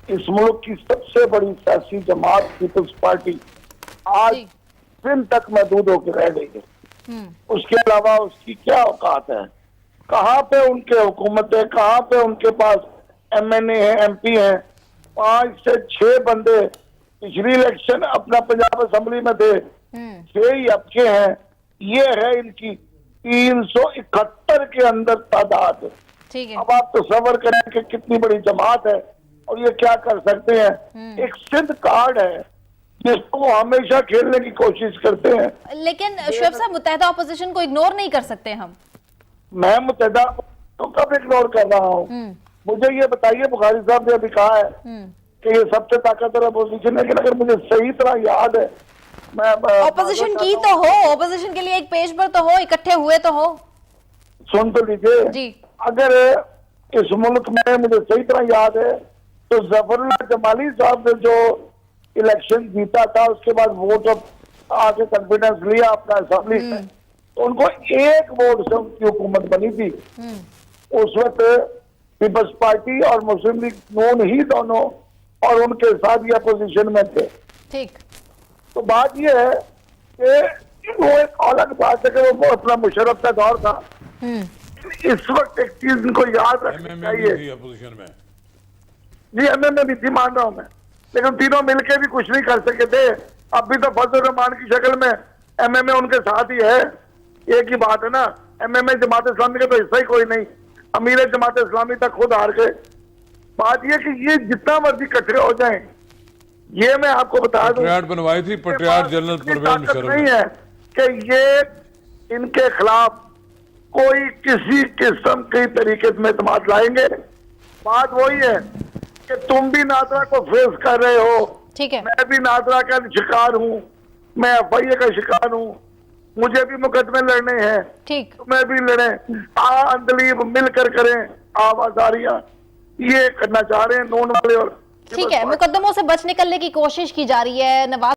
इस मुल्क की सबसे बड़ी सियासी जमात पीपल्स पार्टी आज दिन तक महदूद होकर रह गई है। उसके अलावा उसकी क्या औकात है? कहाँ पे उनके हुकूमत है, कहाँ पे उनके पास MNA है, MP है? 5 से 6 बंदे पिछली इलेक्शन अपना पंजाब असेंबली में थे, 6 ही आपके हैं। ये है इनकी 371 के अंदर तादाद। ठीक है। अब आप तसव्वुर करें कि कितनी बड़ी जमात है और ये क्या कर सकते हैं। एक सिद्ध कार्ड है जिसको वो हमेशा खेलने की कोशिश करते हैं। लेकिन शुएब साहब, मुत्तहिदा अपोजिशन को इग्नोर नहीं कर सकते हम। मैं मुत्तहिदा तो कब इग्नोर कर रहा हूँ? मुझे ये बताइए, बुखारी साहब ने अभी कहा है कि ये सबसे ताकतवर अपोजिशन है, लेकिन अगर मुझे सही तरह याद है, मैं ऑपोजिशन की तो हो, ऑपोजिशन के लिए एक पेज पर तो हो, इकट्ठे हुए तो हो। सुन तो लीजिए जी। अगर इस मुल्क में मुझे सही तरह याद है तो जफरुल्लाह जमाली साहब ने जो इलेक्शन जीता था, उसके बाद वोट आके कॉन्फिडेंस लिया अपना असेंबली में, तो उनको 1 वोट से उनकी हुकूमत बनी थी। उस वक्त पीपल्स पार्टी और मुस्लिम लीग नून ही दोनों और उनके साथ ये अपोजिशन में थे। ठीक। तो बात ये है कि वो एक अलग बात है कि वो अपना मुशर्रफ का दौर था। इस वक्त एक चीज इनको याद रखनी चाहिए। अपोजिशन में जी, MMA भी थी, मान रहा हूं मैं, लेकिन तीनों मिलके भी कुछ नहीं कर सके थे। अब भी तो फजल रहमान की शक्ल में MMA उनके साथ ही है। एक ही बात है ना, MMA जमात इस्लामी का तो हिस्सा ही कोई नहीं, अमीर जमात इस्लामी तक खुद हार गए। बात यह कि ये जितना मर्जी इकट्ठे हो जाएं, ये मैं आपको बता दूं, बनवाई थी पटियाला जनरल परवेज मुशर्रफ नहीं है कि ये इनके खिलाफ कोई किसी किस्म की तरीके में इत्मीनान लाएंगे। बात वही है कि तुम भी नादरा को फेस कर रहे हो, ठीक है, मैं भी नादरा का शिकार हूँ, मैं FIA का शिकार हूँ, मुझे भी मुकदमे लड़ने हैं, ठीक, तो मैं भी लड़े। अंदलीब मिलकर करें आवाजारियां, ये करना चाह रहे हैं नून वाले। और ठीक है। मुकदमों से बच निकलने की कोशिश की जा रही है। नवाज